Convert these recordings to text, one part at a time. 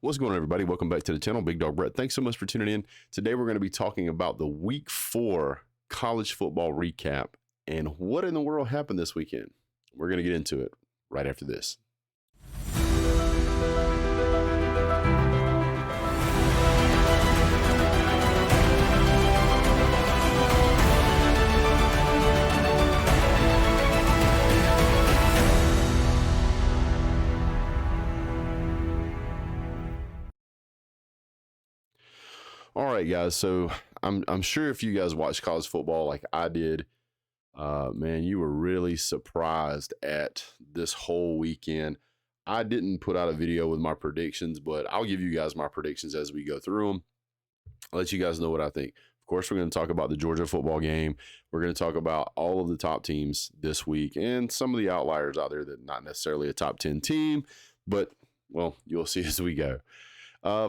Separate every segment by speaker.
Speaker 1: What's going on, everybody? Welcome back to the channel. Big Dog Brett. Thanks so much for tuning in. Today, we're going to be talking about the Week 4 college football recap and what in the world happened this weekend. We're going to get into it right after this. All right, guys. So I'm sure if you guys watch college football like I did, man, you were really surprised at this whole weekend. I didn't put out a video with my predictions, but I'll give you guys my predictions as we go through them. I'll let you guys know what I think. Of course, we're going to talk about the Georgia football game. We're going to talk about all of the top teams this week and some of the outliers out there that not necessarily a top 10 team, but, well, you'll see as we go.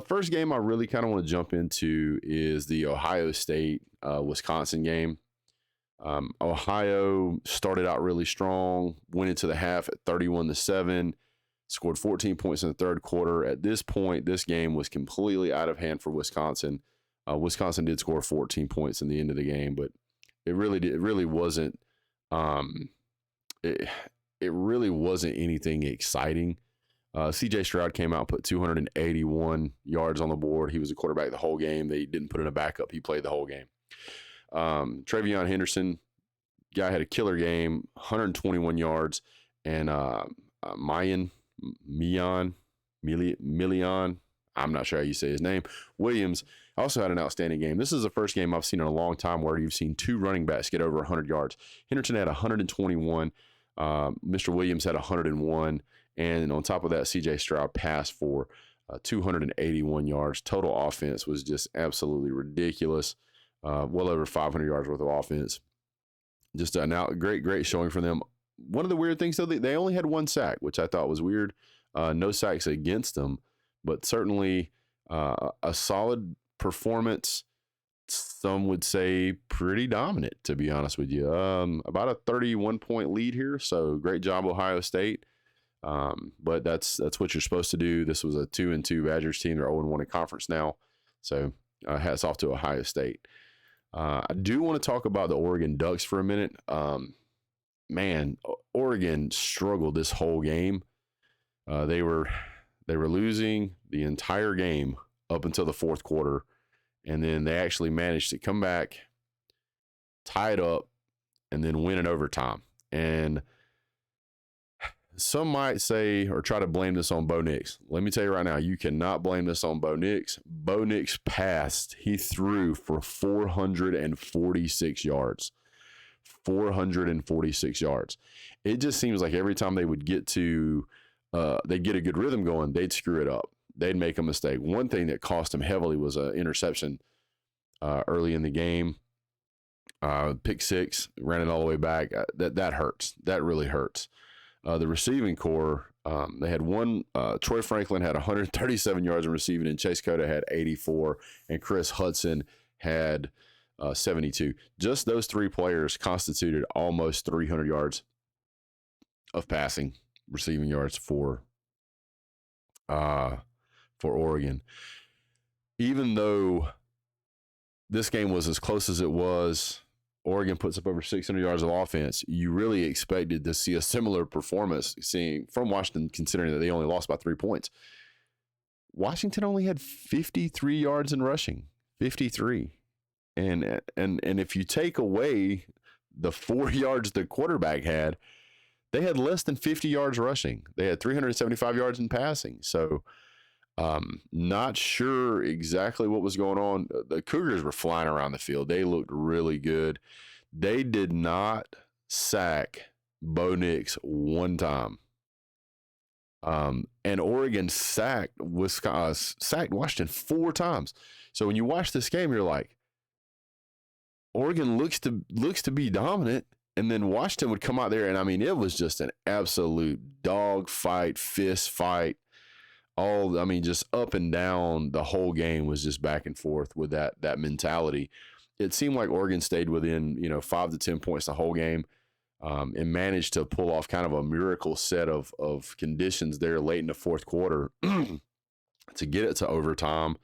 Speaker 1: First game I really kind of want to jump into is the Ohio State Wisconsin game. Ohio started out really strong, went into the half at 31-7, scored 14 points in the third quarter. At this point, this game was completely out of hand for Wisconsin. Wisconsin did score 14 points in the end of the game, but it really wasn't anything exciting. C.J. Stroud came out and put 281 yards on the board. He was a quarterback the whole game. They didn't put in a backup. He played the whole game. Trayvion Henderson, guy had a killer game, 121 yards. And Milion, I'm not sure how you say his name, Williams also had an outstanding game. This is the first game I've seen in a long time where you've seen two running backs get over 100 yards. Henderson had 121. Mr. Williams had 101. And on top of that, C.J. Stroud passed for 281 yards. Total offense was just absolutely ridiculous. Well over 500 yards worth of offense. Just a great showing for them. One of the weird things, though, they only had one sack, which I thought was weird. No sacks against them, but certainly a solid performance. Some would say pretty dominant, to be honest with you. About a 31-point lead here, so great job, Ohio State. But that's what you're supposed to do. This was a 2-2 Badgers team. They're 0-1 in conference now. So hats off to Ohio State. I do want to talk about the Oregon Ducks for a minute. Man, Oregon struggled this whole game. They were losing the entire game up until the fourth quarter. And then they actually managed to come back, tie it up, and then win in overtime. And some might say or try to blame this on Bo Nix. Let me tell you right now, you cannot blame this on Bo Nix. Bo Nix passed. He threw for 446 yards. 446 yards. It just seems like every time they would get to, they'd get a good rhythm going, they'd screw it up. They'd make a mistake. One thing that cost him heavily was an interception early in the game. Pick six, ran it all the way back. That hurts. That really hurts. The receiving core, they had one. Troy Franklin had 137 yards in receiving, and Chase Cota had 84, and Chris Hudson had 72. Just those three players constituted almost 300 yards of passing, receiving yards for Oregon. Even though this game was as close as it was, Oregon puts up over 600 yards of offense. You really expected to see a similar performance seeing from Washington, considering that they only lost by 3 points. Washington only had 53 yards in rushing, 53. And if you take away the 4 yards the quarterback had, they had less than 50 yards rushing. They had 375 yards in passing. So not sure exactly what was going on. The Cougars were flying around the field. They looked really good. They did not sack Bo Nix one time. And Oregon sacked Washington 4 times. So when you watch this game, you're like, Oregon looks to be dominant, and then Washington would come out there, and I mean, it was just an absolute dog fight, fist fight. Just up and down. The whole game was just back and forth with that mentality. It seemed like Oregon stayed within 5 to 10 points the whole game, and managed to pull off kind of a miracle set of conditions there late in the fourth quarter to get it to overtime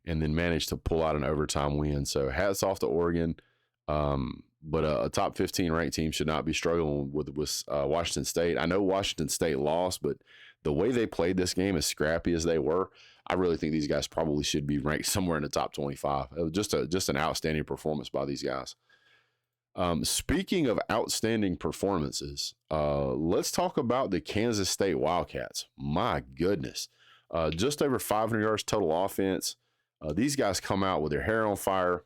Speaker 1: and then manage to pull out an overtime win. So hats off to Oregon. But a top 15 ranked team should not be struggling with Washington State. I know Washington State lost, but the way they played this game, as scrappy as they were, I really think these guys probably should be ranked somewhere in the top 25. It was just an outstanding performance by these guys. Speaking of outstanding performances, let's talk about the Kansas State Wildcats. My goodness. Just over 500 yards total offense. These guys come out with their hair on fire,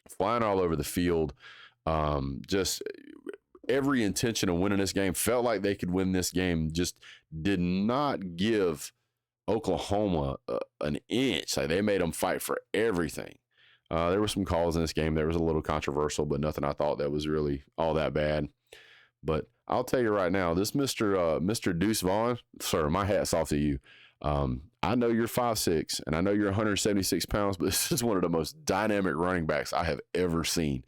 Speaker 1: flying all over the field. Just every intention of winning this game. Felt like they could win this game. Just did not give Oklahoma an inch. Like, they made them fight for everything. There were some calls in this game that was a little controversial, but nothing I thought that was really all that bad. But I'll tell you right now, this Mr. Deuce Vaughn, sir, my hat's off to you. I know you're 5'6", and I know you're 176 pounds, but this is one of the most dynamic running backs I have ever seen.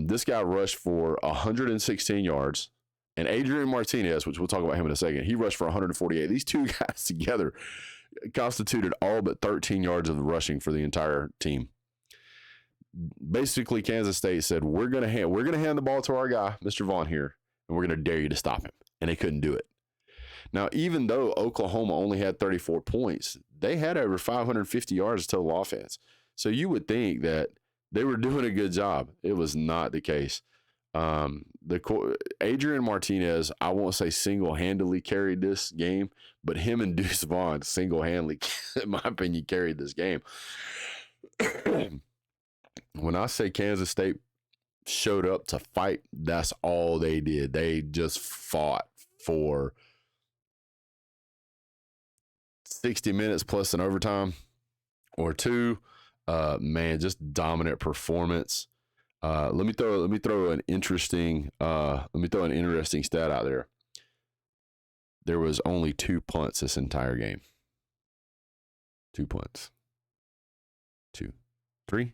Speaker 1: This guy rushed for 116 yards, and Adrian Martinez, which we'll talk about him in a second, he rushed for 148. These two guys together constituted all but 13 yards of rushing for the entire team. Basically, Kansas State said, we're gonna hand the ball to our guy, Mr. Vaughn here, and we're gonna dare you to stop him. And they couldn't do it. Now, even though Oklahoma only had 34 points, they had over 550 yards of total offense. So you would think that they were doing a good job. It was not the case. Adrian Martinez, I won't say single-handedly carried this game, but him and Deuce Vaughn single-handedly, in my opinion, carried this game. When I say Kansas State showed up to fight, that's all they did. They just fought for 60 minutes plus an overtime or two. Man, just dominant performance. Let me throw an interesting stat out there. There was only 2 punts this entire game. 2 punts. 2, 3,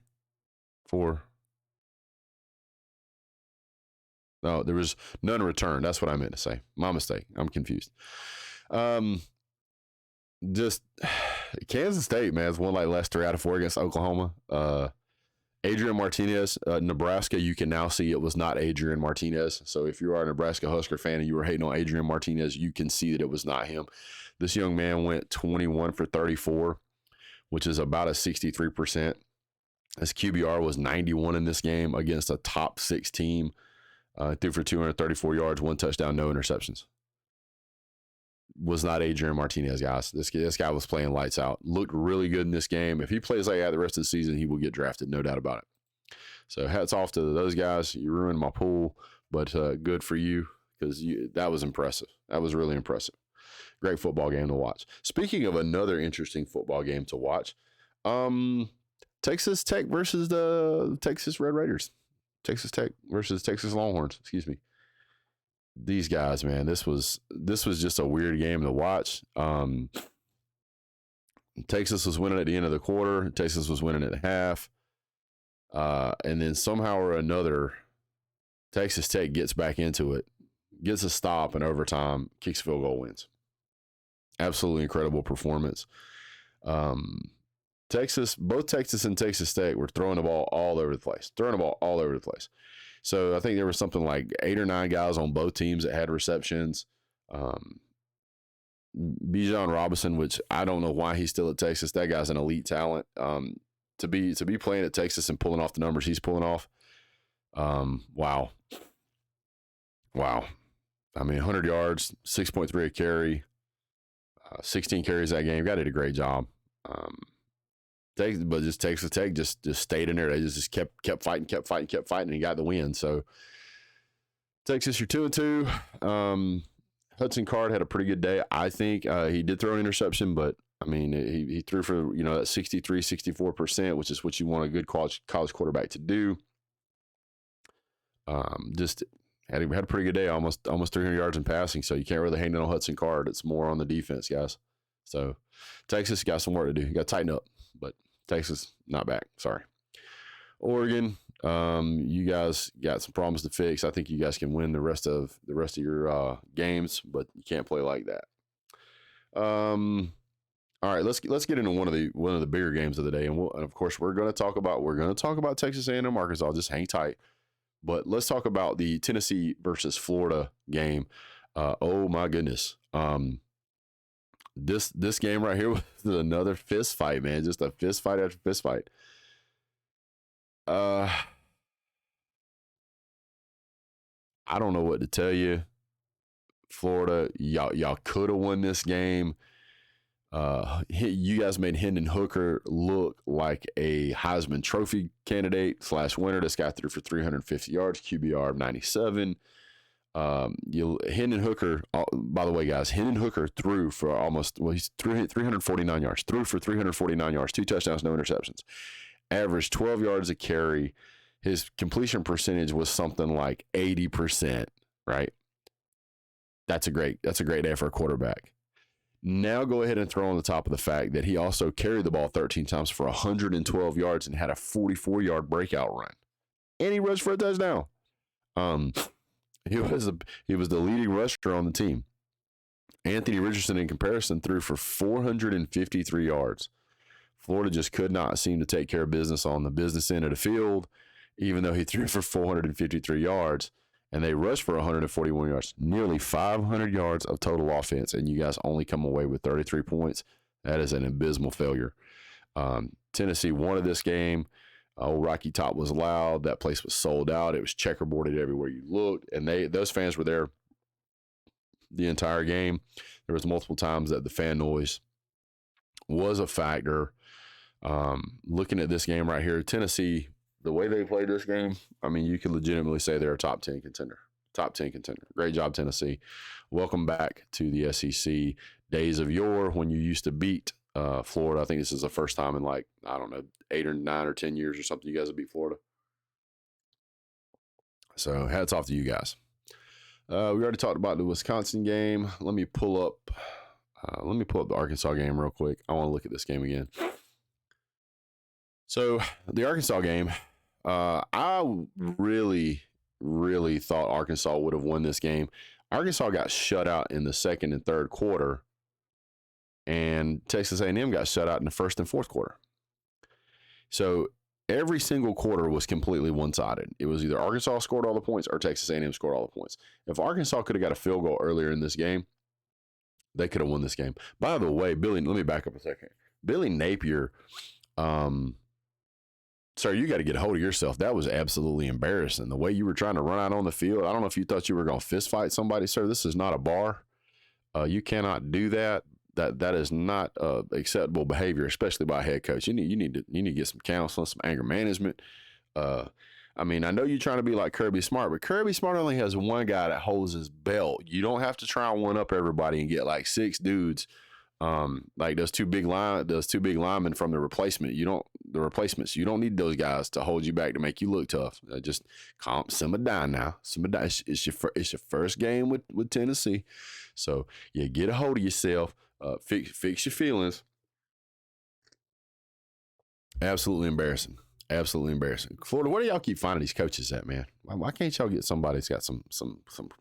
Speaker 1: 4. No, there was none returned. That's what I meant to say. My mistake. I'm confused. Just Kansas State, man, has won like last 3 out of 4 against Oklahoma. Adrian Martinez, Nebraska, you can now see it was not Adrian Martinez. So if you are a Nebraska Husker fan and you were hating on Adrian Martinez, you can see that it was not him. This young man went 21 for 34, which is about a 63%. His QBR was 91 in this game against a top 6 team. Threw for 234 yards, 1 touchdown, no interceptions. Was not Adrian Martinez, guys. This guy was playing lights out. Looked really good in this game. If he plays like that the rest of the season, he will get drafted, no doubt about it. So hats off to those guys. You ruined my pool, but good for you, because that was impressive. That was really impressive. Great football game to watch. Speaking of another interesting football game to watch, Texas Tech versus the Texas Red Raiders. Texas Tech versus Texas Longhorns, excuse me. These guys, man, this was just a weird game to watch. Texas was winning at the end of the quarter. Texas was winning at the half. And then somehow or another, Texas Tech gets back into it, gets a stop in overtime, kicks field goal, wins. Absolutely incredible performance. Both Texas and Texas Tech were throwing the ball all over the place. So I think there was something like 8 or 9 guys on both teams that had receptions. Bijan Robinson, which I don't know why he's still at Texas. That guy's an elite talent. To be playing at Texas and pulling off the numbers he's pulling off. Wow. I mean, 100 yards, 6.3 a carry, 16 carries that game. Guy did a great job. But just Texas Tech just stayed in there. They just kept fighting, and got the win. So Texas, you're 2-2. Hudson Card had a pretty good day. I think he did throw an interception, but I mean, he threw for, that 63, 64%, which is what you want a good college quarterback to do. Just had a pretty good day, almost 300 yards in passing. So you can't really hang it on Hudson Card. It's more on the defense, guys. So Texas got some work to do. You got to tighten up, but Texas not back. Sorry. Oregon, you guys got some problems to fix. I think you guys can win the rest of your games, but you can't play like that. All right, let's get into one of the bigger games of the day, and of course we're going to talk about Texas A&M Arkansas. Just hang tight, but let's talk about the Tennessee versus Florida game. Oh my goodness, this game right here was another fist fight, man. Just a fist fight after fist fight. I don't know what to tell you. Florida, y'all could have won this game. You guys made Hendon Hooker look like a Heisman Trophy candidate / winner. This guy threw for 350 yards, QBR of 97. Hendon Hooker, by the way, guys, Hendon Hooker threw for he's 349 yards, threw for 349 yards, 2 touchdowns, no interceptions, averaged 12 yards a carry. His completion percentage was something like 80%, right? That's a great day for a quarterback. Now go ahead and throw on the top of the fact that he also carried the ball 13 times for 112 yards and had a 44-yard breakout run. And he rushed for a touchdown. He was the leading rusher on the team. Anthony Richardson, in comparison, threw for 453 yards. Florida just could not seem to take care of business on the business end of the field, even though he threw for 453 yards. And they rushed for 141 yards, nearly 500 yards of total offense, and you guys only come away with 33 points. That is an abysmal failure. Tennessee wanted this game. Rocky Top was loud. That place was sold out. It was checkerboarded everywhere you looked, and those fans were there the entire game. There was multiple times that the fan noise was a factor. Looking at this game right here, Tennessee, the way they played this game, I mean, you could legitimately say they're a top 10 contender. Top 10 contender. Great job, Tennessee. Welcome back to the SEC. Days of yore when you used to beat Florida. I think this is the first time in 8 or 9 or 10 years or something you guys have beat Florida. So hats off to you guys. We already talked about the Wisconsin game. Let me pull up the Arkansas game real quick. I want to look at this game again. So the Arkansas game, I really, really thought Arkansas would have won this game. Arkansas got shut out in the second and third quarter, and Texas A&M got shut out in the first and fourth quarter. So every single quarter was completely one-sided. It was either Arkansas scored all the points or Texas A&M scored all the points. If Arkansas could have got a field goal earlier in this game, they could have won this game. By the way, let me back up a second. Billy Napier, sir, you got to get a hold of yourself. That was absolutely embarrassing. The way you were trying to run out on the field. I don't know if you thought you were going to fist fight somebody, sir. This is not a bar. You cannot do that. That is not acceptable behavior, especially by a head coach. You need to get some counseling, some anger management. I mean, I know you're trying to be like Kirby Smart, but Kirby Smart only has one guy that holds his belt. You don't have to try and one up everybody and get like 6 dudes. Like those two big linemen from the replacements. You don't need those guys to hold you back to make you look tough. Just simmer down now. Simmer down. It's your first game with Tennessee, so yeah, get a hold of yourself. Fix your feelings. Absolutely embarrassing. Absolutely embarrassing. Florida, where do y'all keep finding these coaches at, man? Why can't y'all get somebody that's got some?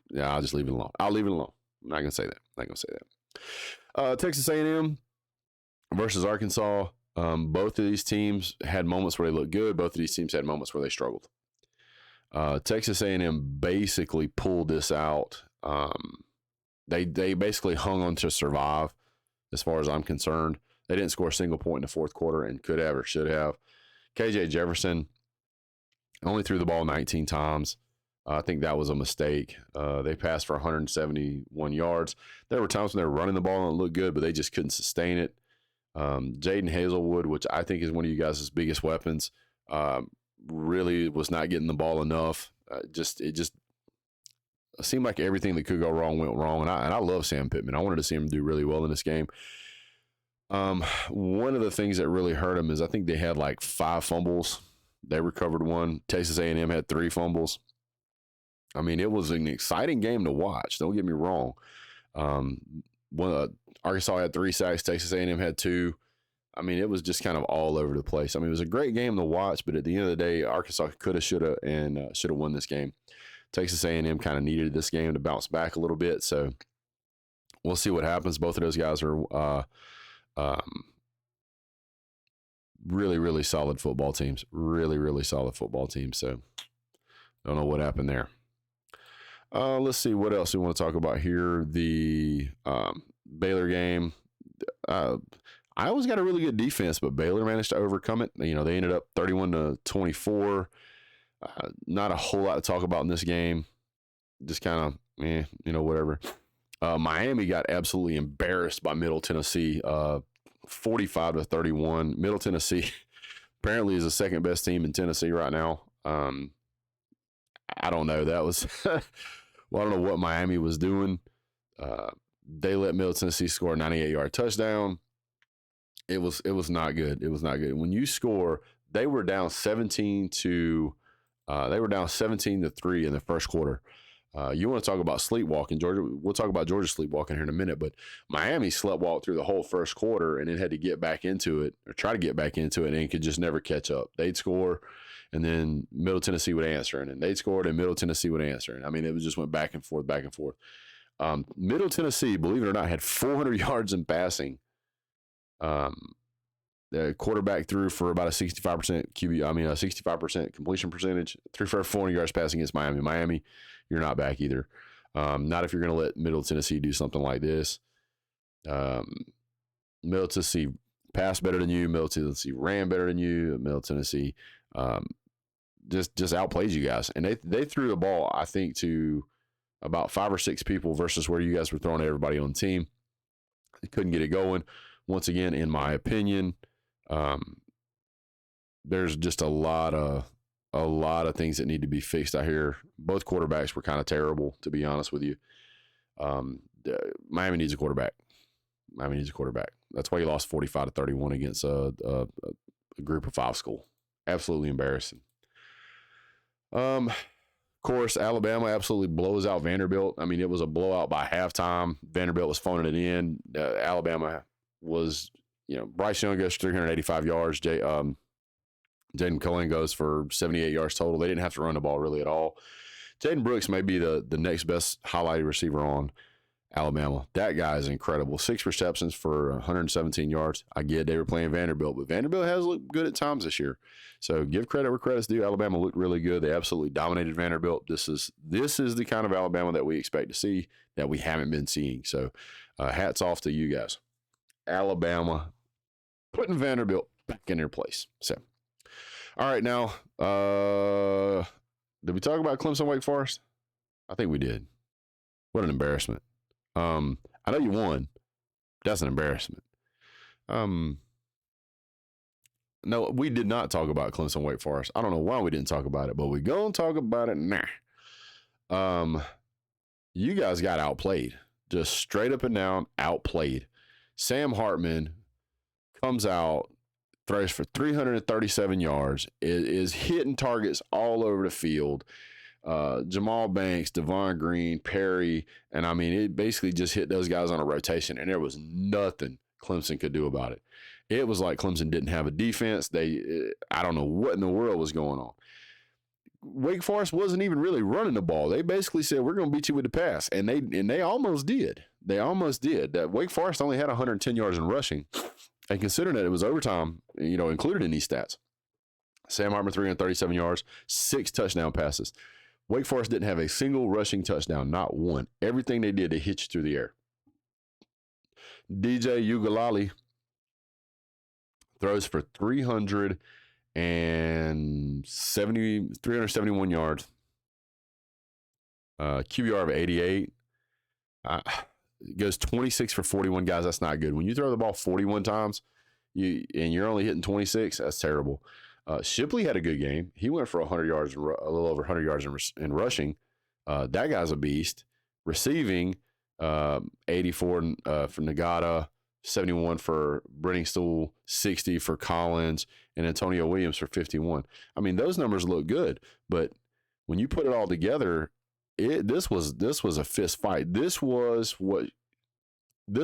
Speaker 1: Yeah, I'll just leave it alone. I'll leave it alone. I'm not gonna say that. Texas A&M versus Arkansas. Both of these teams had moments where they looked good. Both of these teams had moments where they struggled. Texas A&M basically pulled this out. They basically hung on to survive, as far as I'm concerned. They didn't score a single point in the fourth quarter and could have or should have. KJ Jefferson only threw the ball 19 times. I think that was a mistake. They passed for 171 yards. There were times when they were running the ball and it looked good, but they just couldn't sustain it. Jaden Hazelwood, which I think is one of you guys' biggest weapons, really was not getting the ball enough. It just seemed like everything that could go wrong went wrong. And I love Sam Pittman. I wanted to see him do really well in this game. One of the things that really hurt him is I think they had like 5 fumbles. They recovered 1. Texas A&M had 3 fumbles. I mean, it was an exciting game to watch. Don't get me wrong. Arkansas had 3 sacks. Texas A&M had 2. I mean, it was just kind of all over the place. I mean, it was a great game to watch, but at the end of the day, Arkansas could have, should have won this game. Texas A&M kind of needed this game to bounce back a little bit, so we'll see what happens. Both of those guys are Um, really, really solid football teams. Really, really solid football teams. So don't know what happened there. Let's see what else we want to talk about here. The Baylor game. Iowa's got a really good defense, but Baylor managed to overcome it. You know, they ended up 31-24. Not a whole lot to talk about in this game. Just kind of, whatever. Miami got absolutely embarrassed by Middle Tennessee, 45-31. Middle Tennessee apparently is the second best team in Tennessee right now. I don't know. That was, well, I don't know what Miami was doing. They let Middle Tennessee score a 98-yard touchdown. It was not good. It was not good. When you score, they were down 17 to 3 in the first quarter. You want to talk about sleepwalking, Georgia? We'll talk about Georgia sleepwalking here in a minute, but Miami sleptwalked through the whole first quarter and then had to get back into it or try to get back into it and could just never catch up. They'd score and then Middle Tennessee would answer and then they'd score and Middle Tennessee would answer. And I mean, it just went back and forth, back and forth. Middle Tennessee, believe it or not, had 400 yards in passing. The quarterback threw for about a 65% 65% completion percentage. Threw for 400 yards passing against Miami. Miami, you're not back either. Not if you're going to let Middle Tennessee do something like this. Middle Tennessee passed better than you. Middle Tennessee ran better than you. Middle Tennessee just outplayed you guys. And they threw the ball, I think, to about 5 or 6 people versus where you guys were throwing everybody on the team. They couldn't get it going. Once again, in my opinion, there's just a lot of things that need to be fixed out here. Both quarterbacks were kind of terrible, to be honest with you. Miami needs a quarterback. That's why you lost 45-31 against a group of 5 school. Absolutely embarrassing. Of course, Alabama absolutely blows out Vanderbilt. I mean, it was a blowout by halftime. Vanderbilt was phoning it in. Alabama was, Bryce Young goes 385 yards. Jaden Cohen goes for 78 yards total. They didn't have to run the ball really at all. Jaden Brooks may be the next best highlighted receiver on Alabama. That guy is incredible. 6 receptions for 117 yards. I get they were playing Vanderbilt, but Vanderbilt has looked good at times this year. So give credit where credit's due. Alabama looked really good. They absolutely dominated Vanderbilt. This is the kind of Alabama that we expect to see that we haven't been seeing. So hats off to you guys. Alabama putting Vanderbilt back in their place. So, all right, now, did we talk about Clemson Wake Forest? I think we did. What an embarrassment. I know you won. That's an embarrassment. No, we did not talk about Clemson Wake Forest. I don't know why we didn't talk about it, but we're going to talk about it now. You guys got outplayed. Just straight up and down outplayed. Sam Hartman comes out, throws for 337 yards, is hitting targets all over the field. Jamal Banks, Devon Green, Perry, and I mean, it basically just hit those guys on a rotation, and there was nothing Clemson could do about it. It was like Clemson didn't have a defense. I don't know what in the world was going on. Wake Forest wasn't even really running the ball. They basically said, we're going to beat you with the pass, and they almost did. They almost did. That Wake Forest only had 110 yards in rushing, and considering that it was overtime, included in these stats. Sam Hartman, 337 yards, 6 touchdown passes. Wake Forest didn't have a single rushing touchdown, not one. Everything they did, they hit you through the air. DJ Ugalali throws for 371 yards. QBR of 88. Goes 26 for 41, guys. That's not good. When you throw the ball 41 times and you're only hitting 26, that's terrible. Shipley had a good game. He went for 100 yards, a little over 100 yards in rushing. That guy's a beast. Receiving, 84 for Nagata, 71 for Brenningstool, 60 for Collins, and Antonio Williams for 51. I mean, those numbers look good, but when you put it all together, this was a fist fight. This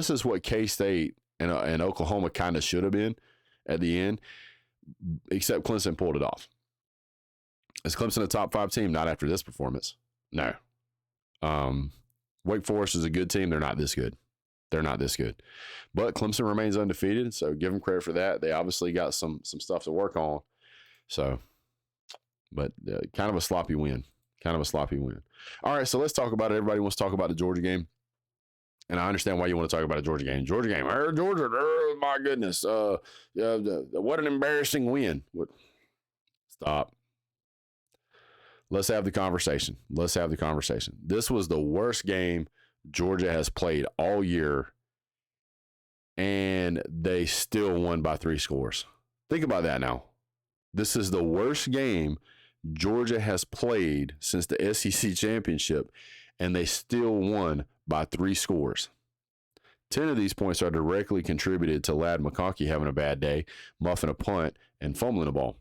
Speaker 1: is what K-State and Oklahoma kind of should have been at the end, except Clemson pulled it off. Is Clemson a top 5 team? Not after this performance. No. Wake Forest is a good team. They're not this good. They're not this good. But Clemson remains undefeated, so give them credit for that. They obviously got some stuff to work on. So, but kind of a sloppy win. Kind of a sloppy win. All right, so let's talk about it. Everybody wants to talk about the Georgia game. And I understand why you want to talk about a Georgia game. Georgia game. Georgia, my goodness. What an embarrassing win. Stop. Let's have the conversation. This was the worst game Georgia has played all year, and they still won by 3 scores. Think about that now. This is the worst game Georgia has played since the SEC championship, and they still won by 3 scores. 10 of these points are directly contributed to Ladd McConkey having a bad day, muffing a punt, and fumbling the ball.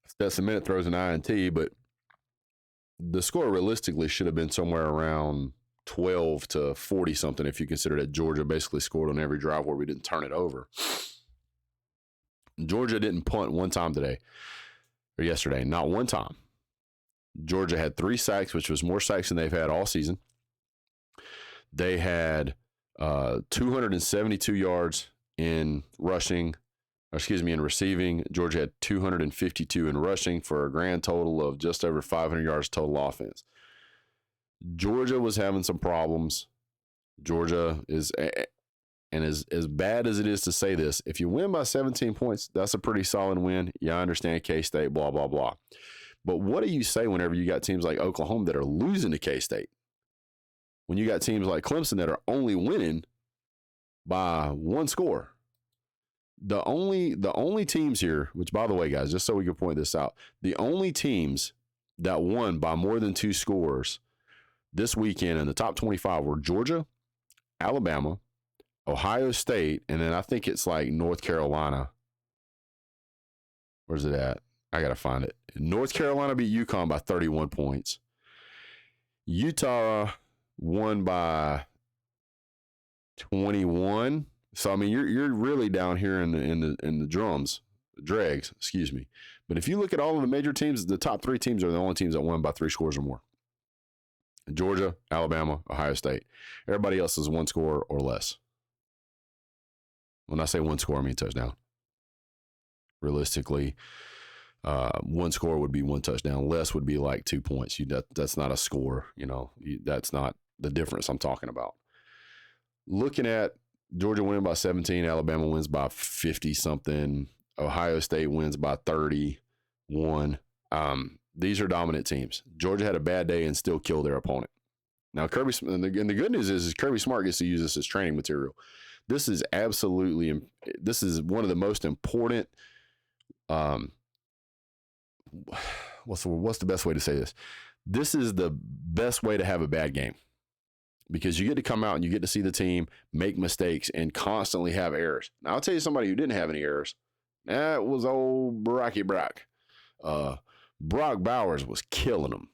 Speaker 1: Stetson Bennett throws an INT, but the score realistically should have been somewhere around 12 to 40 something if you consider that Georgia basically scored on every drive where we didn't turn it over. Georgia didn't punt one time yesterday, not one time. Georgia had 3 sacks, which was more sacks than they've had all season. They had 272 yards in receiving. Georgia had 252 in rushing for a grand total of just over 500 yards total offense. Georgia was having some problems. Georgia is, and as bad as it is to say this, if you win by 17 points, that's a pretty solid win. Yeah, I understand K-State, blah, blah, blah. But what do you say whenever you got teams like Oklahoma that are losing to K-State? When you got teams like Clemson that are only winning by 1 score? The only teams here, which by the way, guys, just so we can point this out, the only teams that won by more than 2 scores this weekend in the top 25 were Georgia, Alabama, Ohio State, and then I think it's like North Carolina. Where's it at? I got to find it. North Carolina beat UConn by 31 points. Utah won by 21. So I mean, you're really down here in the dregs, excuse me. But if you look at all of the major teams, the top 3 teams are the only teams that won by 3 scores or more. Georgia, Alabama, Ohio State. Everybody else is 1 score or less. When I say 1 score, I mean touchdown. Realistically, 1 score would be 1 touchdown. Less would be like 2 points. That's not a score. That's not the difference I'm talking about. Looking at Georgia winning by 17, Alabama wins by 50 something. Ohio State wins by 31. These are dominant teams. Georgia had a bad day and still killed their opponent. Now, and the good news is Kirby Smart gets to use this as training material. This is one of the most important. What's the best way to say this? This is the best way to have a bad game, because you get to come out and you get to see the team make mistakes and constantly have errors. Now, I'll tell you somebody who didn't have any errors. That was old Brocky Brock. Brock Bowers was killing them.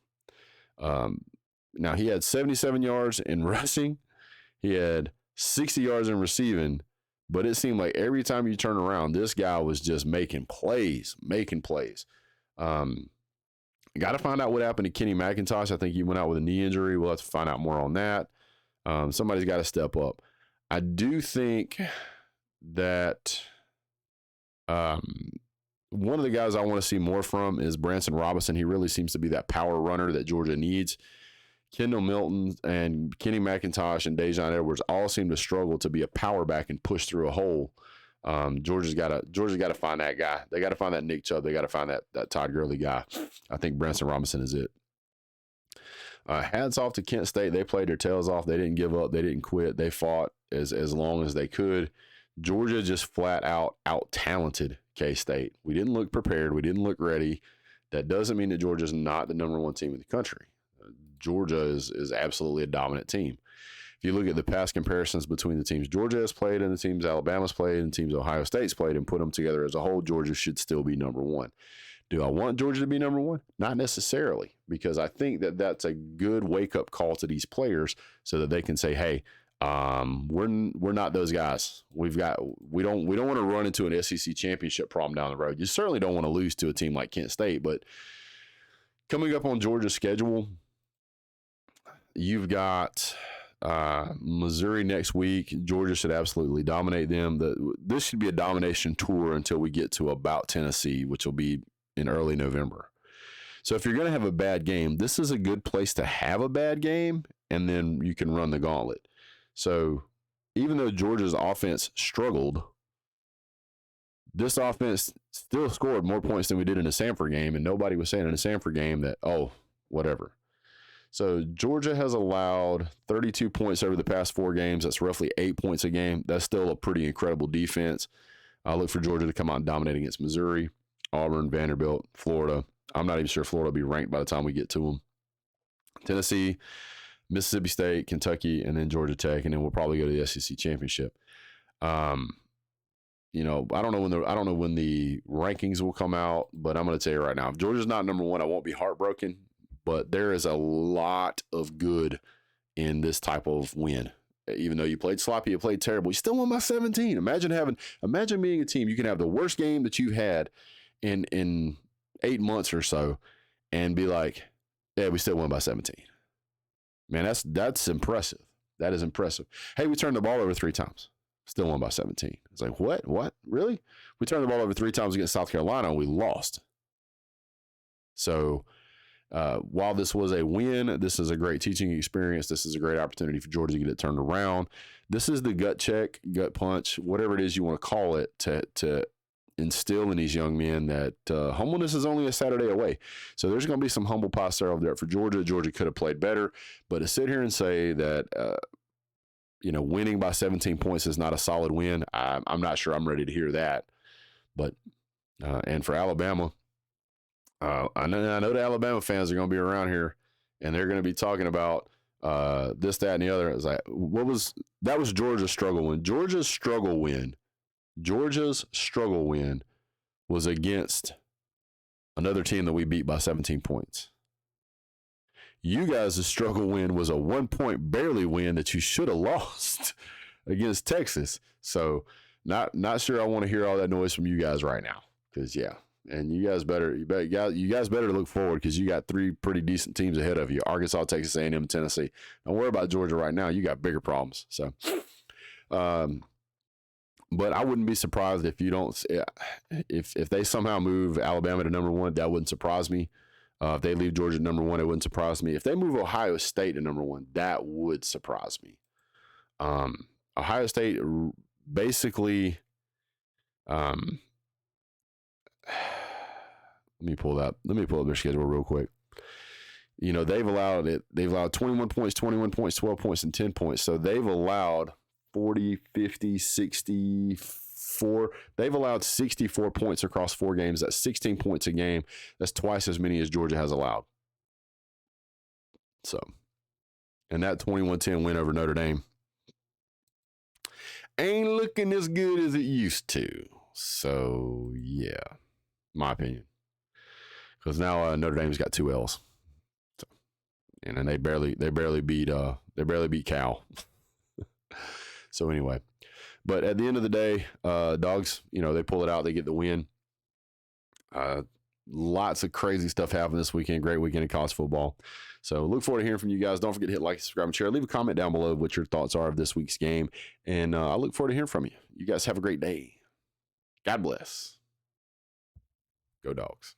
Speaker 1: Now, he had 77 yards in rushing. He had 60 yards in receiving. But it seemed like every time you turn around, this guy was just making plays. Got to find out what happened to Kenny McIntosh. I think he went out with a knee injury. We'll have to find out more on that. Somebody's got to step up. I do think that one of the guys I want to see more from is Branson Robinson. He really seems to be that power runner that Georgia needs. Kendall Milton and Kenny McIntosh and Dejon Edwards all seem to struggle to be a power back and push through a hole. Georgia's got to find that guy. They got to find that Nick Chubb. They got to find that Todd Gurley guy. I think Branson Robinson is it. Hats off to Kent State. They played their tails off. They didn't give up. They didn't quit. They fought as long as they could. Georgia just flat out talented K-State. We didn't look prepared. We didn't look ready. That doesn't mean that Georgia's not the number 1 team in the country. Georgia is absolutely a dominant team. If you look at the past comparisons between the teams Georgia has played and the teams Alabama's played and the teams Ohio State's played and put them together as a whole, Georgia should still be number 1. Do I want Georgia to be number 1? Not necessarily, because I think that that's a good wake-up call to these players so that they can say, hey, we're not those guys. We don't want to run into an SEC championship problem down the road. You certainly don't want to lose to a team like Kent State, but coming up on Georgia's schedule, You've got Missouri next week. Georgia should absolutely dominate them. This should be a domination tour until we get to about Tennessee, which will be in early November. So if you're going to have a bad game, this is a good place to have a bad game, and then you can run the gauntlet. So even though Georgia's offense struggled, this offense still scored more points than we did in the Samford game, and nobody was saying in the Samford game that, oh, whatever. So Georgia has allowed 32 points over the past 4 games. That's roughly 8 points a game. That's still a pretty incredible defense. I look for Georgia to come out and dominate against Missouri, Auburn, Vanderbilt, Florida. I'm not even sure Florida will be ranked by the time we get to them. Tennessee, Mississippi State, Kentucky, and then Georgia Tech, and then we'll probably go to the SEC championship. You know, I don't know when the rankings will come out, but I'm going to tell you right now, if Georgia's not number 1, I won't be heartbroken. But there is a lot of good in this type of win. Even though you played sloppy, you played terrible, you still won by 17. Imagine being a team, you can have the worst game that you had in 8 months or so, and be like, yeah, we still won by 17. Man, that's impressive. That is impressive. Hey, we turned the ball over 3 times. Still won by 17. It's like, what? What? Really? We turned the ball over 3 times against South Carolina and we lost. So while this was a win, this is a great teaching experience. This is a great opportunity for Georgia to get it turned around. This is the gut check, gut punch, whatever it is you want to call it, to instill in these young men that humbleness is only a Saturday away. So there's going to be some humble pie syrup there for Georgia. Georgia could have played better, but to sit here and say that winning by 17 points is not a solid win, I'm not sure I'm ready to hear that. But and for Alabama, I know the Alabama fans are going to be around here, and they're going to be talking about this, that, and the other. It's like, that was Georgia's struggle win. Georgia's struggle win was against another team that we beat by 17 points. You guys' struggle win was a 1-point barely win that you should have lost against Texas. So not sure I want to hear all that noise from you guys right now, because and you guys better look forward, because you got 3 pretty decent teams ahead of you: Arkansas, Texas A&M, and Tennessee. Don't worry about Georgia right now. You got bigger problems. So, but I wouldn't be surprised if you don't, if they somehow move Alabama to number 1. That wouldn't surprise me. If they leave Georgia at number 1, it wouldn't surprise me. If they move Ohio State to number 1, that would surprise me. Ohio State basically, let me pull up their schedule real quick. You know, they've allowed 21 points, 21 points, 12 points, and 10 points. So they've allowed 40, 50, 64. They've allowed 64 points across 4 games. That's 16 points a game. That's twice as many as Georgia has allowed. So, and that 21-10 win over Notre Dame ain't looking as good as it used to. So, yeah, my opinion. Because now Notre Dame's got 2 L's. So, and then they barely beat Cal. So anyway, but at the end of the day, Dogs, they pull it out. They get the win. Lots of crazy stuff happened this weekend. Great weekend in college football. So look forward to hearing from you guys. Don't forget to hit like, subscribe, and share. Leave a comment down below what your thoughts are of this week's game. And I look forward to hearing from you. You guys have a great day. God bless. Go Dogs.